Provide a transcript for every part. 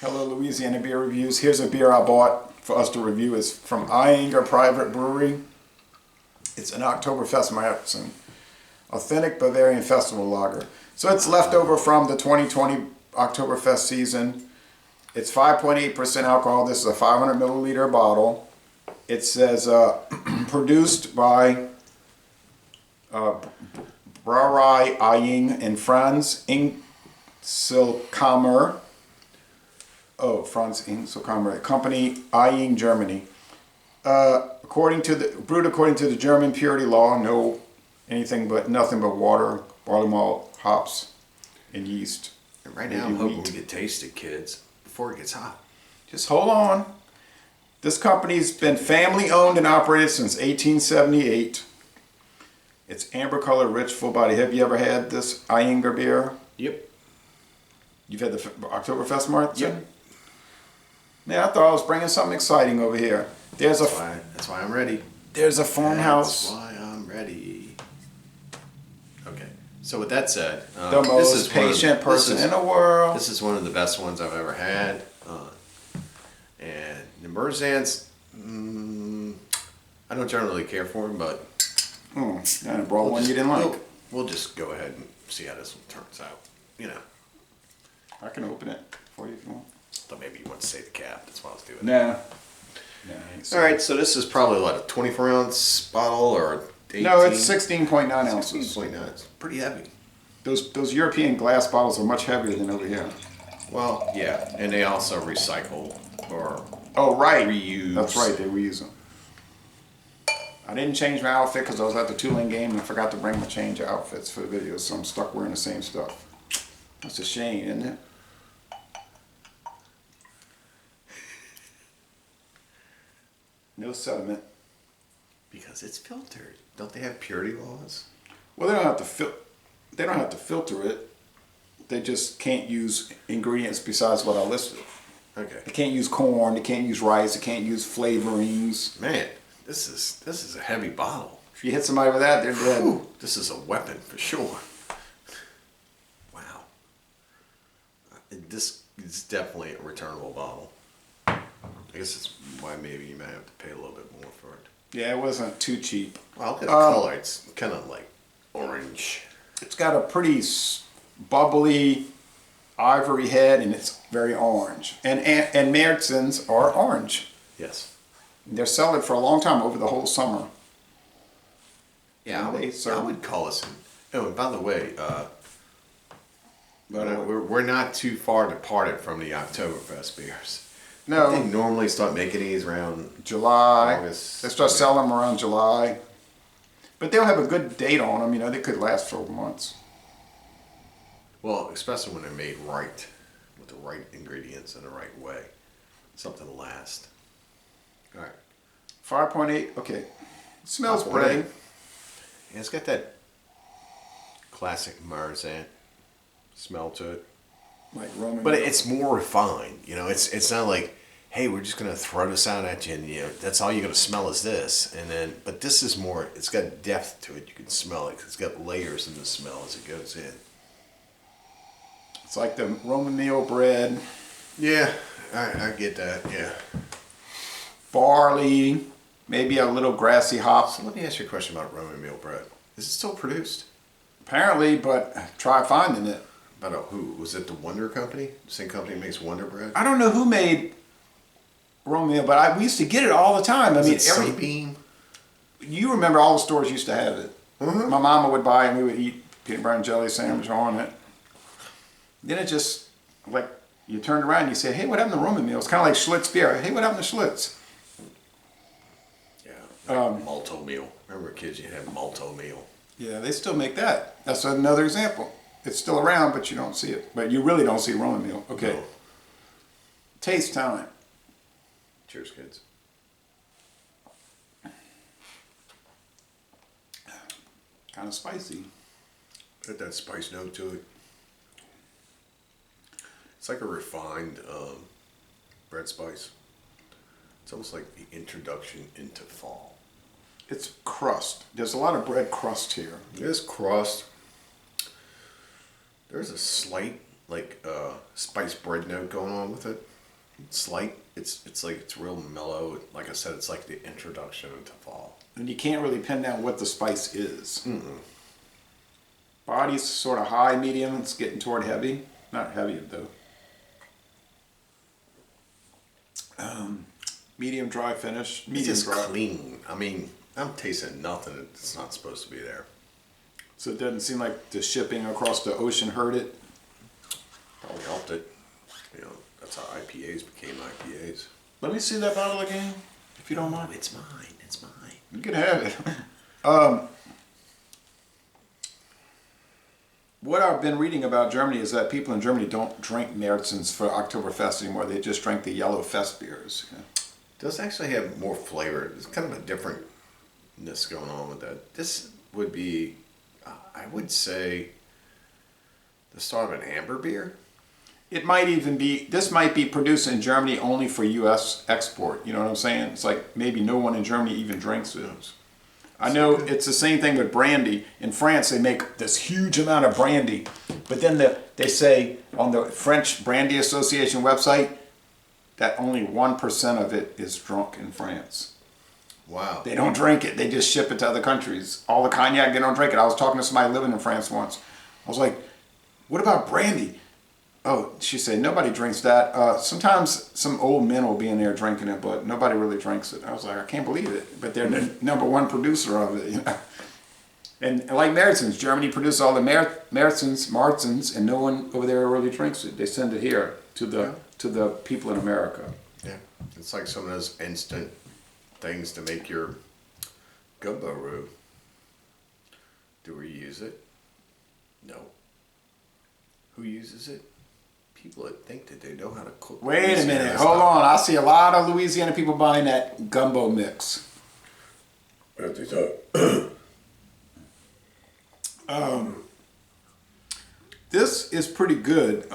Hello, Louisiana Beer Reviews. Here's a beer I bought for us to review. It's from Ayinger Private Brewery. It's an Oktober Fest-Märzen, authentic Bavarian festival lager. So it's leftover from the 2020 Oktoberfest season. It's 5.8% alcohol. This is a 500 milliliter bottle. It says produced by Brauerei Ayinger in France, Inselkammer. Oh, Franz Inselkammer, company Ayinger, Germany. Brewed according to the German purity law, nothing but water, barley malt, hops, and yeast. And right now I'm hoping we can taste it, kids, before it gets hot. Just hold on. This company's been family owned and operated since 1878. It's amber color, rich, full body. Have you ever had this Ayinger beer? Yep. You've had the Oktoberfest Märzen? Yep. Man, I thought I was bringing something exciting over here. That's why I'm ready. There's a farmhouse. That's why I'm ready. Okay. So with that said, The most patient person in the world. This is one of the best ones I've ever had. And the Märzens, I don't generally care for them, but I brought one you didn't like. We'll just go ahead and see how this one turns out. You know. I can open it for you if you want. Thought maybe you want to save the cap. That's why I was doing it. Nah. All right, so this is probably what, a 24-ounce bottle or 18? No, it's 16.9 ounces. 16.9. It's pretty heavy. Those European glass bottles are much heavier than over here. Well, yeah, and they also recycle or reuse. That's right, they reuse them. I didn't change my outfit because I was at the Tulane game and I forgot to bring my change of outfits for the video, so I'm stuck wearing the same stuff. That's a shame, isn't it? No sediment. Because it's filtered. Don't they have purity laws? Well, they don't have to filter it. They just can't use ingredients besides what I listed. Okay. They can't use corn. They can't use rice. They can't use flavorings. Man, this is a heavy bottle. If you hit somebody with that, they're dead. Whew, this is a weapon for sure. Wow. This is definitely a returnable bottle. I guess that's why maybe you might have to pay a little bit more for it. Yeah, it wasn't too cheap. Well, look at the color. It's kind of like orange. It's got a pretty bubbly ivory head, and it's very orange. And Märzens are orange. Yes. They're selling for a long time, over the whole summer. Yeah, I would call us. Oh, and by the way, we're not too far departed from the Oktoberfest beers. No. They normally start making these around July. August. They start selling them around July. But they'll have a good date on them. You know, they could last for months. Well, especially when they're made right, with the right ingredients in the right way. Something to last. All right. 5.8. Okay. It smells 5.8. bready. Yeah, it's got that classic Märzen smell to it. Like Roman. But it's more refined. You know, it's not like, hey, we're just gonna throw this out at you, and you know that's all you're gonna smell is this. And then, but this is more. It's got depth to it. You can smell it. 'Cause it's got layers in the smell as it goes in. It's like the Roman meal bread. Yeah, I get that. Yeah. Barley, maybe a little grassy hops. So let me ask you a question about Roman meal bread. Is it still produced? Apparently, but try finding it. About who? Was it the Wonder Company? The same company that makes Wonder Bread? I don't know who made Roman meal, but we used to get it all the time. Was it Sunbeam? You remember all the stores used to have it. Mm-hmm. My mama would buy it and we would eat peanut butter and jelly sandwich on it. Then it just, like, you turned around and you said, hey, what happened to Roman meal? It's kind of like Schlitz beer. Hey, what happened to Schlitz? Yeah, like malto meal. Remember kids, you'd have malto meal. Yeah, they still make that. That's another example. It's still around, but you don't see it. But you really don't see Roman meal. Okay. No. Taste time. Cheers, kids. Kind of spicy. Got that spice note to it. It's like a refined bread spice. It's almost like the introduction into fall. It's crust. There's a lot of bread crust here. There's crust. There's a slight like spiced bread note going on with it. It's like it's real mellow. Like I said, it's like the introduction into fall. And you can't really pin down what the spice is. Body's sort of high, medium. It's getting toward heavy. Not heavy though. Medium dry finish. Medium It's just dry. clean. I mean, I'm tasting nothing that's not supposed to be there. So it doesn't seem like the shipping across the ocean hurt it. Probably helped it. You know, that's how IPAs became IPAs. Let me see that bottle again, if you don't mind. It's mine. It's mine. You can have it. What I've been reading about Germany is that people in Germany don't drink Märzens for Oktoberfest anymore. They just drink the yellow fest beers. Yeah. It does actually have more flavor. There's kind of a differentness going on with that. This would be, I would say, the start of an amber beer. It might even be, this might be produced in Germany only for U.S. export. You know what I'm saying? It's like maybe no one in Germany even drinks it. I know it's the same thing with brandy. In France, they make this huge amount of brandy, but then they say on the French Brandy Association website that only 1% of it is drunk in France. Wow. They don't drink it. They just ship it to other countries. All the cognac, they don't drink it. I was talking to somebody living in France once. I was like, what about brandy? Oh, she said, nobody drinks that. Sometimes some old men will be in there drinking it, but nobody really drinks it. I was like, I can't believe it. But they're the number one producer of it. You know? And like Märzens, Germany produces all the Märzens, and no one over there really drinks it. They send it here to the people in America. Yeah. It's like some of those instant things to make your gumbo roux. Do we use it? No. Who uses it? People that think that they know how to cook. Wait a Louisiana minute, style. hold on. I see a lot of Louisiana people buying that gumbo mix. I think so. This is pretty good,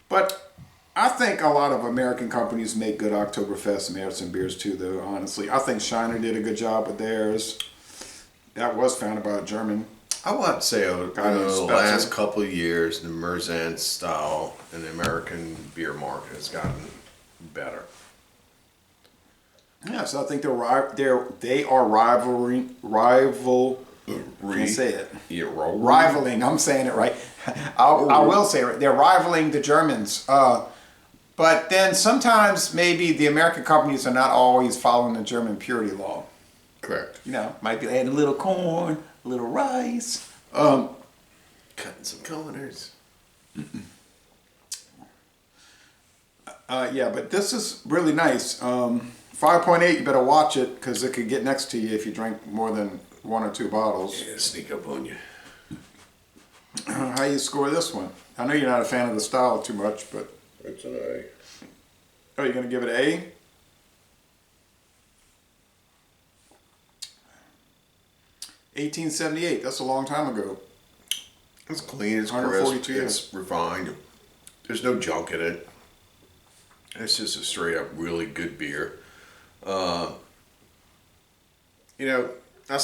but I think a lot of American companies make good Oktoberfest Märzen beers too, though, honestly. I think Shiner did a good job with theirs. That was founded by a German. I would have to say over Kind of the special. last couple of years, the Märzen style in the American beer market has gotten better. Yeah, so I think they are can't say it. Rivaling, I'm saying it right. I will say it. They're rivaling the Germans. But then sometimes maybe the American companies are not always following the German purity law. Correct. You know, might be adding a little corn, a little rice. Cutting some corners. Yeah, but this is really nice. 5.8, you better watch it because it could get next to you if you drink more than 1 or 2 bottles. Yeah, sneak up on you. How you score this one? I know you're not a fan of the style too much, but... It's an A. Oh, you're going to give it an A? $18.78. That's a long time ago. It's clean, it's 142 crisp, it's refined. There's no junk in it. It's just a straight up really good beer. You know, when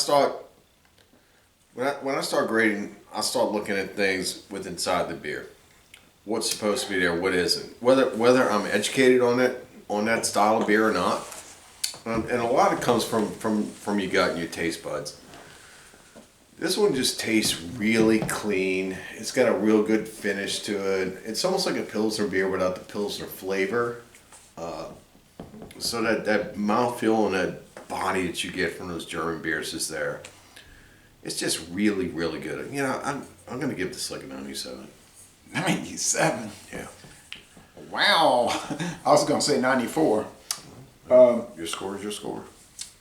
I start grading, I start looking at things with inside the beer. What's supposed to be there, what isn't. Whether I'm educated on that style of beer or not. And a lot of it comes from your gut and your taste buds. This one just tastes really clean. It's got a real good finish to it. It's almost like a Pilsner beer without the Pilsner flavor. So that mouthfeel and that body that you get from those German beers is there. It's just really, really good. You know, I'm going to give this like a 97. 97? Yeah. Wow. I was going to say 94. Your score is your score.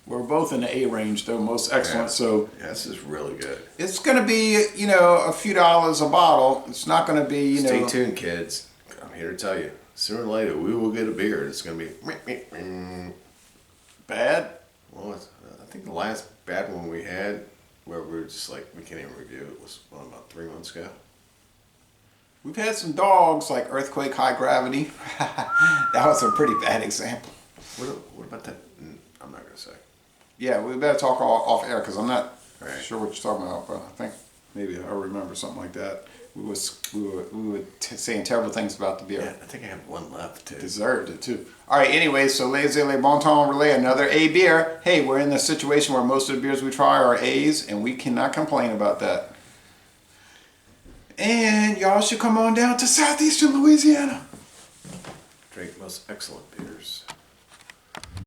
We're both in the A range, though, most excellent. Yeah. So Yeah, this is really good. it's going to be, you know, a few dollars a bottle. It's not going to be, you Stay know. tuned, kids. I'm here to tell you. Sooner or later, we will get a beer. It's going to be Bad. well. I think the last bad one we had, where we were just like we can't even review it, was about 3 months ago. We've had some dogs like Earthquake, High Gravity. That was a pretty bad example. What about that? I'm not going to say. Yeah, we better talk off air because I'm not Right. sure what you're talking about, but I think maybe I remember something like that. we were saying terrible things about the beer. Yeah, I think I have one left too. Deserved it too. All right. Anyway, so Les Le Bon Temps Relais, another A beer. Hey, we're in the situation where most of the beers we try are A's, and we cannot complain about that. And y'all should come on down to southeastern Louisiana. Drink most excellent beers.